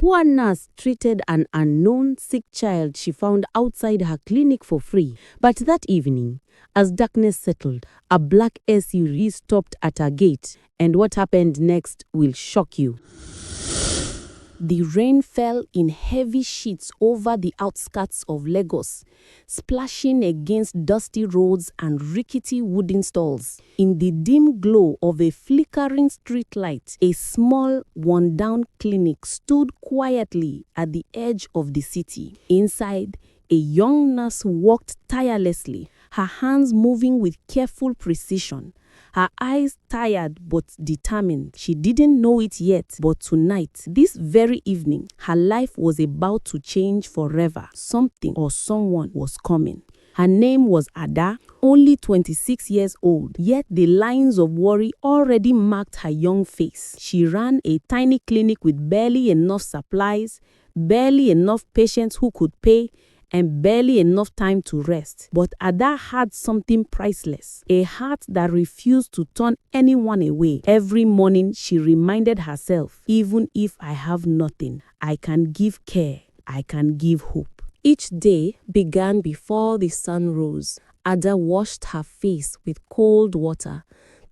poor nurse treated an unknown sick child she found outside her clinic for free. But that evening, as darkness settled, a black SUV stopped at her gate, and what happened next will shock you. The rain fell in heavy sheets over the outskirts of Lagos, splashing against dusty roads and rickety wooden stalls. In the dim glow of a flickering streetlight, a small, worn-down clinic stood quietly at the edge of the city. Inside, a young nurse walked tirelessly, her hands moving with careful precision. Her eyes tired but determined. She didn't know it yet, but tonight, this very evening, her life was about to change forever. Something or someone was coming. Her name was Ada, only 26 years old, yet the lines of worry already marked her young face. She ran a tiny clinic with barely enough supplies, barely enough patients who could pay, and barely enough time to rest. But Ada had something priceless, a heart that refused to turn anyone away. Every morning she reminded herself, even if I have nothing, I can give care, I can give hope. Each day began before the sun rose. Ada washed her face with cold water,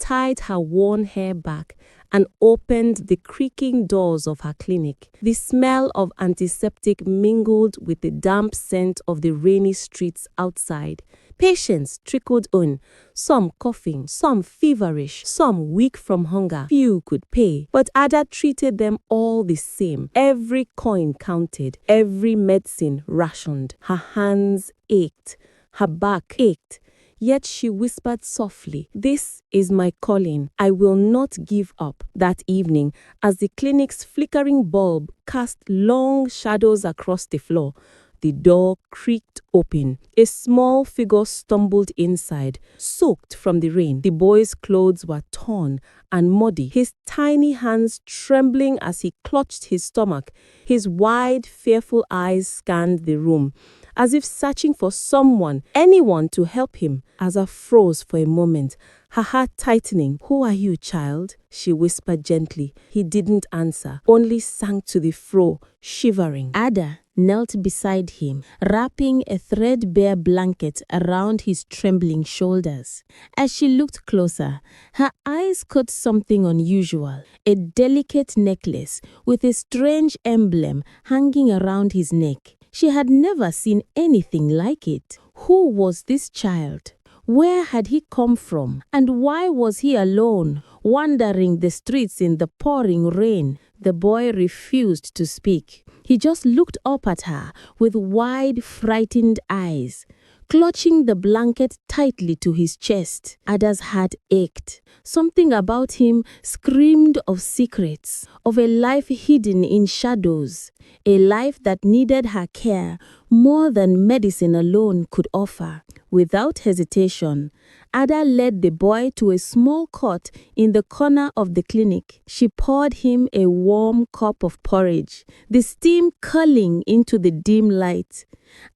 tied her worn hair back, and opened the creaking doors of her clinic. The smell of antiseptic mingled with the damp scent of the rainy streets outside. Patients trickled in, some coughing, some feverish, some weak from hunger. Few could pay, but Ada treated them all the same. Every coin counted, every medicine rationed. Her hands ached, her back ached. Yet she whispered softly, "This is my calling. I will not give up." That evening, as the clinic's flickering bulb cast long shadows across the floor, the door creaked open. A small figure stumbled inside, soaked from the rain. The boy's clothes were torn and muddy, his tiny hands trembling as he clutched his stomach. His wide, fearful eyes scanned the room, as if searching for someone, anyone to help him. Ada froze for a moment, her heart tightening. "Who are you, child?" she whispered gently. He didn't answer, only sank to the floor, shivering. Ada knelt beside him, wrapping a threadbare blanket around his trembling shoulders. As she looked closer, her eyes caught something unusual, a delicate necklace with a strange emblem hanging around his neck. She had never seen anything like it. Who was this child? Where had he come from? And why was he alone, wandering the streets in the pouring rain? The boy refused to speak. He just looked up at her with wide, frightened eyes, clutching the blanket tightly to his chest. Ada's heart ached. Something about him screamed of secrets, of a life hidden in shadows, a life that needed her care more than medicine alone could offer. Without hesitation, Ada led the boy to a small cot in the corner of the clinic. She poured him a warm cup of porridge, the steam curling into the dim light,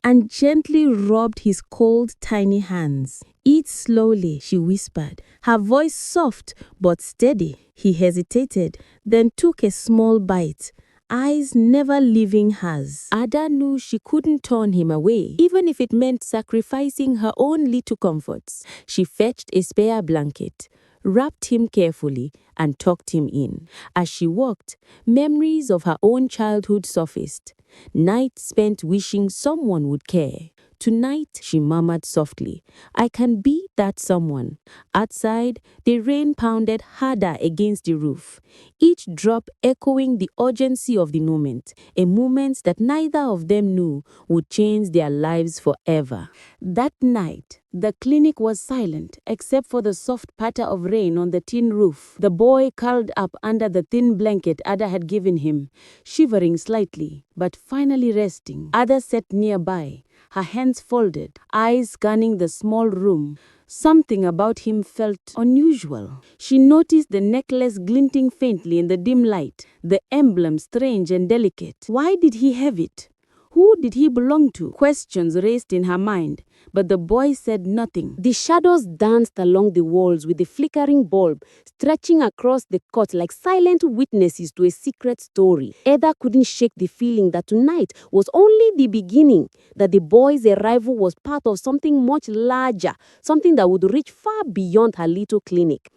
and gently rubbed his cold, tiny hands. "Eat slowly," she whispered, her voice soft but steady. He hesitated, then took a small bite, eyes never leaving hers. Ada knew she couldn't turn him away, even if it meant sacrificing her own little comforts. She fetched a spare blanket, wrapped him carefully, and tucked him in. As she walked, memories of her own childhood surfaced. Nights spent wishing someone would care. "Tonight," she murmured softly, "I can be that someone." Outside, the rain pounded harder against the roof, each drop echoing the urgency of the moment, a moment that neither of them knew would change their lives forever. That night, the clinic was silent except for the soft patter of rain on the tin roof. The boy curled up under the thin blanket Ada had given him, shivering slightly, but finally resting. Ada sat nearby, her hands folded, eyes scanning the small room. Something about him felt unusual. She noticed the necklace glinting faintly in the dim light, the emblem strange and delicate. Why did he have it? Who Who did he belong to? Questions raced in her mind, but the boy said nothing. The shadows danced along the walls with the flickering bulb, stretching across the court like silent witnesses to a secret story. Ada couldn't shake the feeling that tonight was only the beginning, that the boy's arrival was part of something much larger, something that would reach far beyond her little clinic.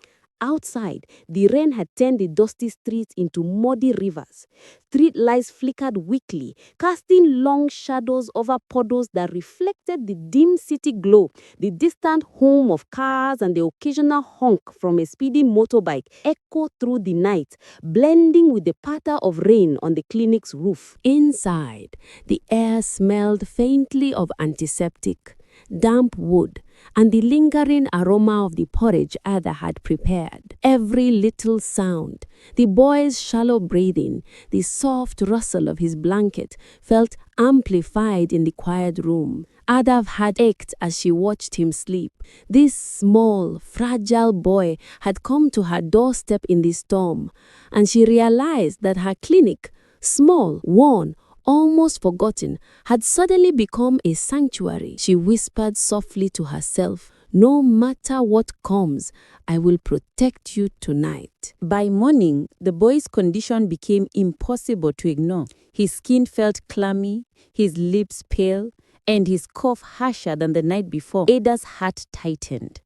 Outside, the rain had turned the dusty streets into muddy rivers. Street lights flickered weakly, casting long shadows over puddles that reflected the dim city glow. The distant hum of cars and the occasional honk from a speeding motorbike echoed through the night, blending with the patter of rain on the clinic's roof. Inside, the air smelled faintly of antiseptic, damp wood, and the lingering aroma of the porridge Ada had prepared. Every little sound, the boy's shallow breathing, the soft rustle of his blanket, felt amplified in the quiet room. Ada's heart ached as she watched him sleep. This small, fragile boy had come to her doorstep in the storm, and she realized that her clinic, small, worn, almost forgotten, had suddenly become a sanctuary. She whispered softly to herself, "No matter what comes, I will protect you tonight." By morning, the boy's condition became impossible to ignore. His skin felt clammy, his lips pale, and his cough harsher than the night before. Ada's heart tightened.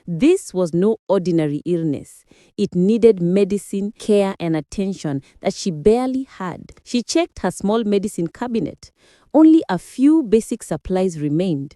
This was no ordinary illness. It needed medicine, care, and attention that she barely had. She checked her small medicine cabinet. Only a few basic supplies remained.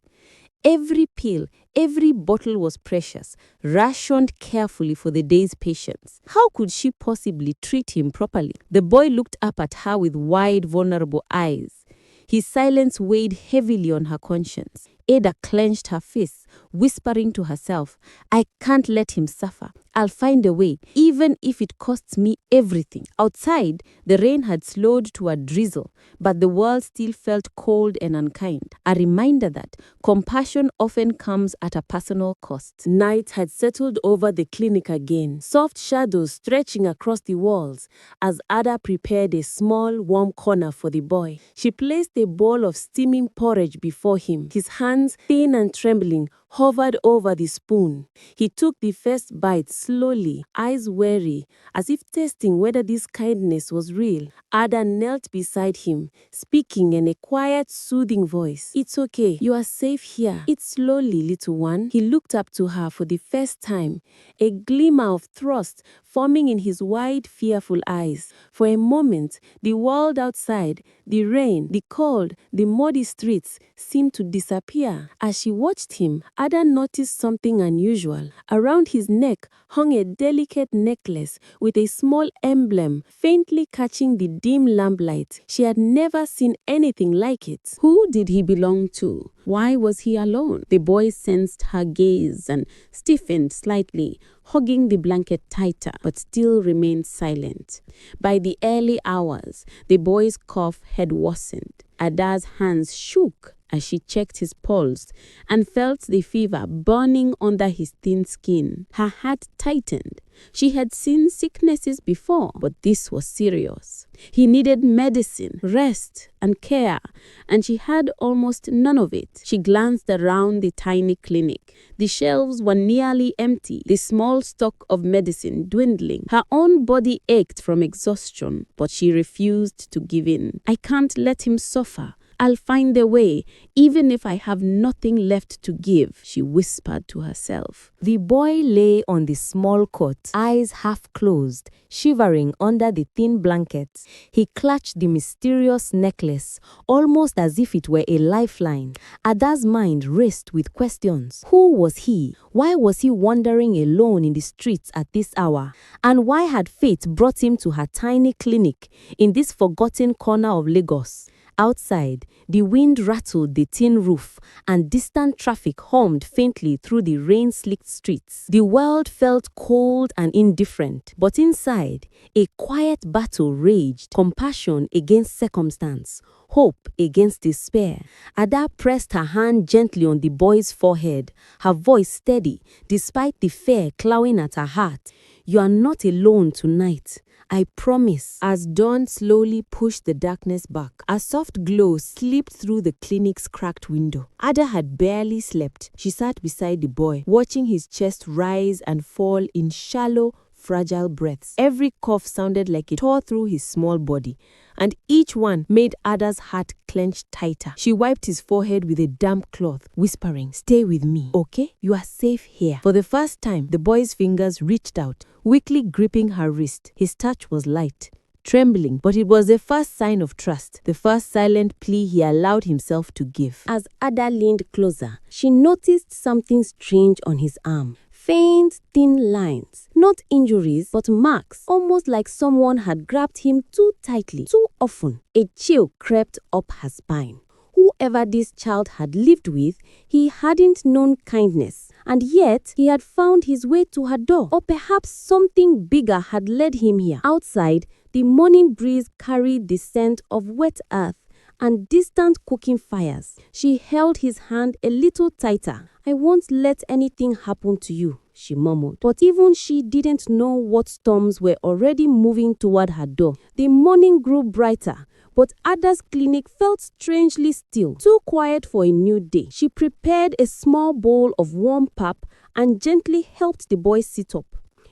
Every pill, every bottle was precious, rationed carefully for the day's patients. How could she possibly treat him properly? The boy looked up at her with wide, vulnerable eyes. His silence weighed heavily on her conscience. Ada clenched her fists, whispering to herself, "I can't let him suffer. I'll find a way, even if it costs me everything." Outside, the rain had slowed to a drizzle, but the world still felt cold and unkind, a reminder that compassion often comes at a personal cost. Night had settled over the clinic again, soft shadows stretching across the walls as Ada prepared a small, warm corner for the boy. She placed a bowl of steaming porridge before him. His hands, thin and trembling, hovered over the spoon. He took the first bite slowly, eyes wary, as if testing whether this kindness was real. Ada knelt beside him, speaking in a quiet, soothing voice. "It's okay. You are safe here. Eat slowly, little one." He looked up to her for the first time, a glimmer of trust forming in his wide, fearful eyes. For a moment, the world outside, the rain, the cold, the muddy streets seemed to disappear. As she watched him, Ada noticed something unusual. Around his neck hung a delicate necklace with a small emblem faintly catching the dim lamplight. She had never seen anything like it. Who did he belong to? Why was he alone? The boy sensed her gaze and stiffened slightly, hugging the blanket tighter, but still remained silent. By the early hours, the boy's cough had worsened. Ada's hands shook as she checked his pulse and felt the fever burning under his thin skin. Her heart tightened. She had seen sicknesses before, but this was serious. He needed medicine, rest, and care, and she had almost none of it. She glanced around the tiny clinic. The shelves were nearly empty, the small stock of medicine dwindling. Her own body ached from exhaustion, but she refused to give in. "I can't let him suffer. I'll find a way, even if I have nothing left to give," she whispered to herself. The boy lay on the small cot, eyes half closed, shivering under the thin blankets. He clutched the mysterious necklace, almost as if it were a lifeline. Ada's mind raced with questions. Who was he? Why was he wandering alone in the streets at this hour? And why had fate brought him to her tiny clinic in this forgotten corner of Lagos? Outside, the wind rattled the tin roof and distant traffic hummed faintly through the rain-slicked streets. The world felt cold and indifferent, but inside, a quiet battle raged, compassion against circumstance, hope against despair. Ada pressed her hand gently on the boy's forehead, her voice steady, despite the fear clawing at her heart. "You are not alone tonight. I promise. As dawn slowly pushed the darkness back, a soft glow slipped through the clinic's cracked window. Ada had barely slept. She sat beside the boy, watching his chest rise and fall in shallow, fragile breaths. Every cough sounded like it tore through his small body, and each one made Ada's heart clench tighter. She wiped his forehead with a damp cloth, whispering, "Stay with me, okay? You are safe here." For the first time, the boy's fingers reached out, weakly gripping her wrist. His touch was light, trembling, but it was the first sign of trust, the first silent plea he allowed himself to give. As Ada leaned closer, she noticed something strange on his arm. Faint, thin lines. Not injuries, but marks, almost like someone had grabbed him too tightly, too often. A chill crept up her spine. Whoever this child had lived with, he hadn't known kindness, and yet he had found his way to her door. Or perhaps something bigger had led him here. Outside, the morning breeze carried the scent of wet earth and distant cooking fires. She held his hand a little tighter. "I won't let anything happen to you," she murmured. But even she didn't know what storms were already moving toward her door. The morning grew brighter, but Ada's clinic felt strangely still, too quiet for a new day. She prepared a small bowl of warm pap and gently helped the boy sit up.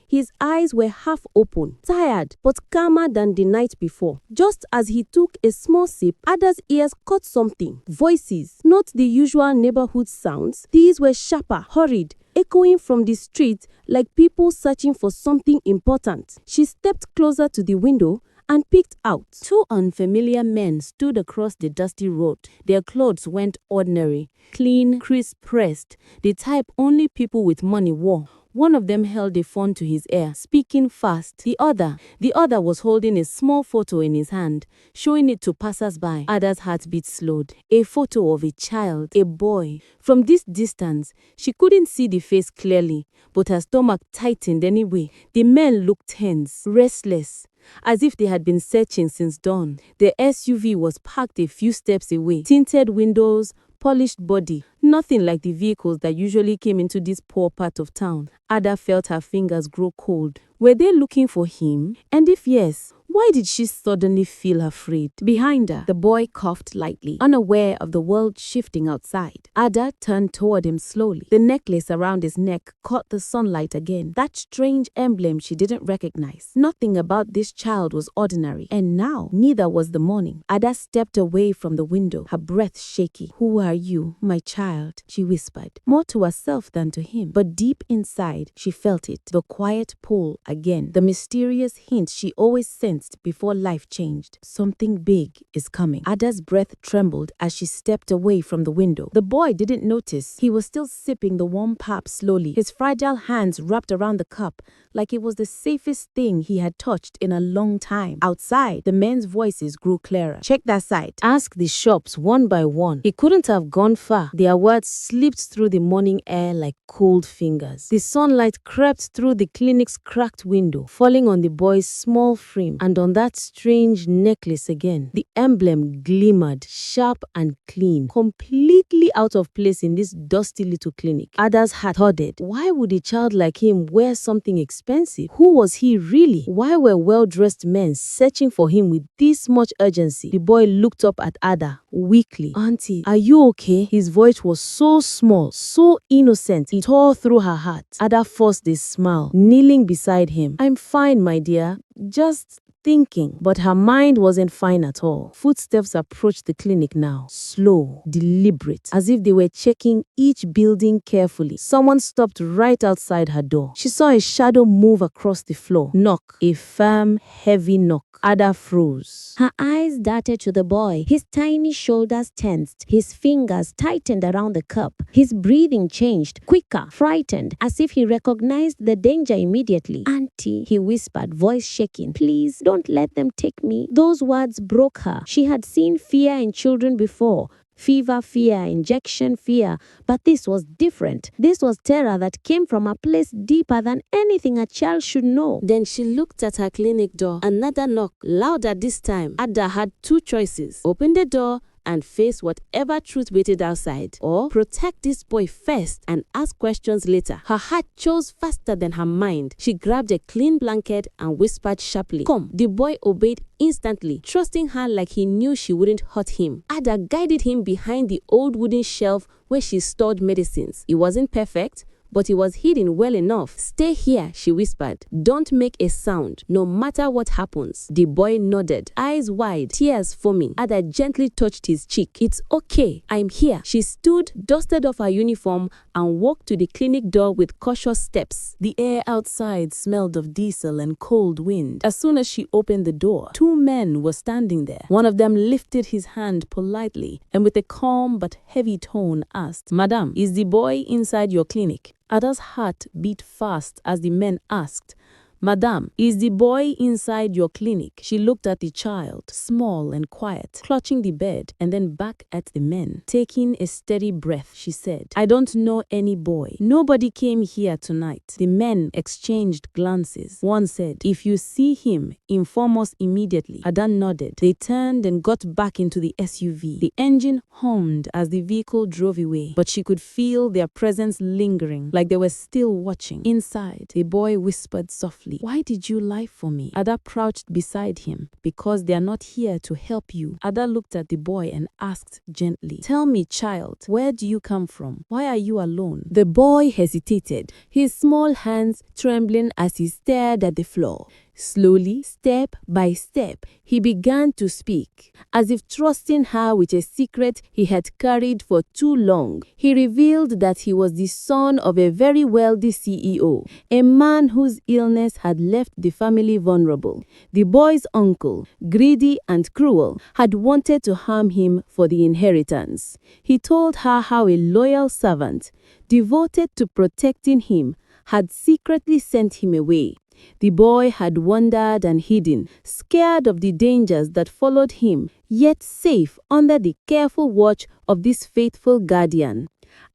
His eyes were half open, tired, but calmer than the night before. Just as he took a small sip, Ada's ears caught something. Voices, not the usual neighborhood sounds. These were sharper, hurried, echoing from the street like people searching for something important. She stepped closer to the window and peeked out. Two unfamiliar men stood across the dusty road. Their clothes weren't ordinary, clean, crisp-pressed, the type only people with money wore. One of them held a phone to his ear, speaking fast. The other was holding a small photo in his hand, showing it to passers-by. Ada's heartbeat slowed. A photo of a child, a boy. From this distance, she couldn't see the face clearly, but her stomach tightened anyway. The men looked tense, restless, as if they had been searching since dawn. The SUV was parked a few steps away. Tinted windows, polished body, nothing like the vehicles that usually came into this poor part of town. Ada felt her fingers grow cold. Were they looking for him? And if yes, why did she suddenly feel afraid? Behind her, the boy coughed lightly, unaware of the world shifting outside. Ada turned toward him slowly. The necklace around his neck caught the sunlight again. That strange emblem she didn't recognize. Nothing about this child was ordinary. And now, neither was the morning. Ada stepped away from the window, her breath shaky. "Who are you, my child?" she whispered, more to herself than to him. But deep inside, she felt it. The quiet pull again. The mysterious hint she always sensed before life changed. Something big is coming. Ada's breath trembled as she stepped away from the window. The boy didn't notice. He was still sipping the warm pap slowly, his fragile hands wrapped around the cup like it was the safest thing he had touched in a long time. Outside, the men's voices grew clearer. "Check that side. Ask the shops one by one." He couldn't have gone far. Their words slipped through the morning air like cold fingers. The sunlight crept through the clinic's cracked window, falling on the boy's small frame and on that strange necklace again. The emblem glimmered, sharp and clean, completely out of place in this dusty little clinic. Ada's heart thudded. Why would a child like him wear something expensive? Who was he really? Why were well-dressed men searching for him with this much urgency? The boy looked up at Ada weakly. "Auntie, are you okay?" His voice was so small, so innocent, it tore through her heart. Ada forced a smile, kneeling beside him. "I'm fine, my dear. Just thinking." But her mind wasn't fine at all. Footsteps approached the clinic now, slow, deliberate, as if they were checking each building carefully. Someone stopped right outside her door. She saw a shadow move across the floor. Knock, a firm, heavy knock. Ada froze. Her eyes darted to the boy. His tiny shoulders tensed, his fingers tightened around the cup. His breathing changed, quicker, frightened, as if he recognized the danger immediately. "Auntie," he whispered, voice shaking, "please don't let them take me." Those words broke her. She had seen fear in children before. Fever fear, injection fear, but this was different. This was terror that came from a place deeper than anything a child should know. Then she looked at her clinic door. Another knock, louder this time. Ada had two choices: open the door and face whatever truth waited outside, or protect this boy first and ask questions later. Her heart chose faster than her mind. She grabbed a clean blanket and whispered sharply, "Come." The boy obeyed instantly, trusting her like he knew she wouldn't hurt him. Ada guided him behind the old wooden shelf where she stored medicines. It wasn't perfect, but it was hidden well enough. "Stay here," she whispered. "Don't make a sound, no matter what happens." The boy nodded, eyes wide, tears foaming. Ada gently touched his cheek. "It's okay, I'm here." She stood, dusted off her uniform, and walked to the clinic door with cautious steps. The air outside smelled of diesel and cold wind. As soon as she opened the door, two men were standing there. One of them lifted his hand politely and with a calm but heavy tone asked, "Madam, is the boy inside your clinic?" Ada's heart beat fast as the men asked, "Madam, is the boy inside your clinic?" She looked at the child, small and quiet, clutching the bed, and then back at the men. Taking a steady breath, she said, "I don't know any boy. Nobody came here tonight." The men exchanged glances. One said, "If you see him, inform us immediately." Ada nodded. They turned and got back into the SUV. The engine hummed as the vehicle drove away, but she could feel their presence lingering, like they were still watching. Inside, the boy whispered softly, "Why did you lie for me?" Ada crouched beside him. "Because they are not here to help you." Ada looked at the boy and asked gently, "Tell me, child, where do you come from? Why are you alone?" The boy hesitated, his small hands trembling as he stared at the floor. Slowly, step by step, he began to speak, as if trusting her with a secret he had carried for too long. He revealed that he was the son of a very wealthy CEO, a man whose illness had left the family vulnerable. The boy's uncle, greedy and cruel, had wanted to harm him for the inheritance. He told her how a loyal servant, devoted to protecting him, had secretly sent him away. The boy had wandered and hidden, scared of the dangers that followed him, yet safe under the careful watch of this faithful guardian.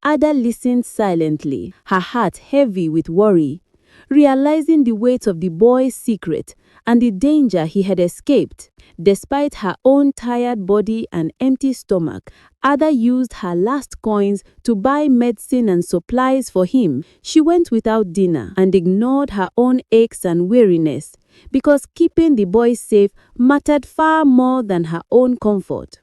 Ada listened silently, her heart heavy with worry. Realizing the weight of the boy's secret and the danger he had escaped, despite her own tired body and empty stomach, Ada used her last coins to buy medicine and supplies for him. She went without dinner and ignored her own aches and weariness, because keeping the boy safe mattered far more than her own comfort.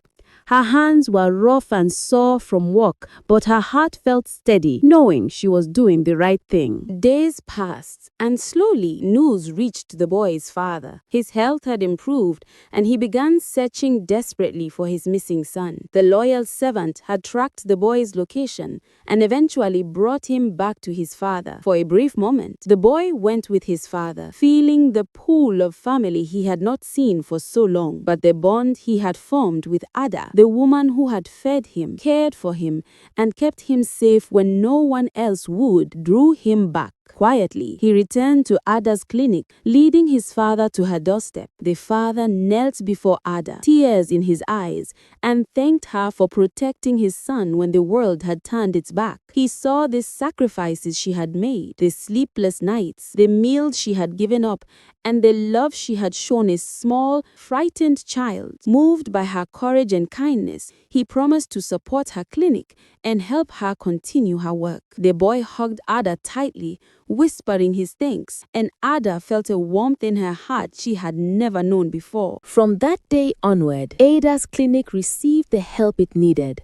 Her hands were rough and sore from work, but her heart felt steady, knowing she was doing the right thing. Days passed, and slowly news reached the boy's father. His health had improved, and he began searching desperately for his missing son. The loyal servant had tracked the boy's location and eventually brought him back to his father. For a brief moment, the boy went with his father, feeling the pull of family he had not seen for so long. But the bond he had formed with Ada, the woman who had fed him, cared for him, and kept him safe when no one else would, drew him back. Quietly, he returned to Ada's clinic, leading his father to her doorstep. The father knelt before Ada, tears in his eyes, and thanked her for protecting his son when the world had turned its back. He saw the sacrifices she had made, the sleepless nights, the meals she had given up, and the love she had shown a small, frightened child. Moved by her courage and kindness, he promised to support her clinic and help her continue her work. The boy hugged Ada tightly, whispering his thanks, and Ada felt a warmth in her heart she had never known before. From that day onward, Ada's clinic received the help it needed.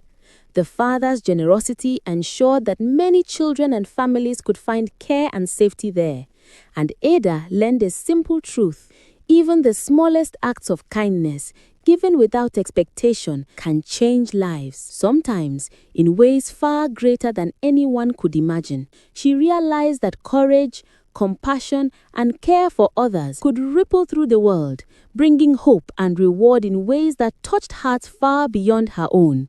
The father's generosity ensured that many children and families could find care and safety there. And Ada learned a simple truth: even the smallest acts of kindness, given without expectation, can change lives, sometimes in ways far greater than anyone could imagine. She realized that courage, compassion, and care for others could ripple through the world, bringing hope and reward in ways that touched hearts far beyond her own.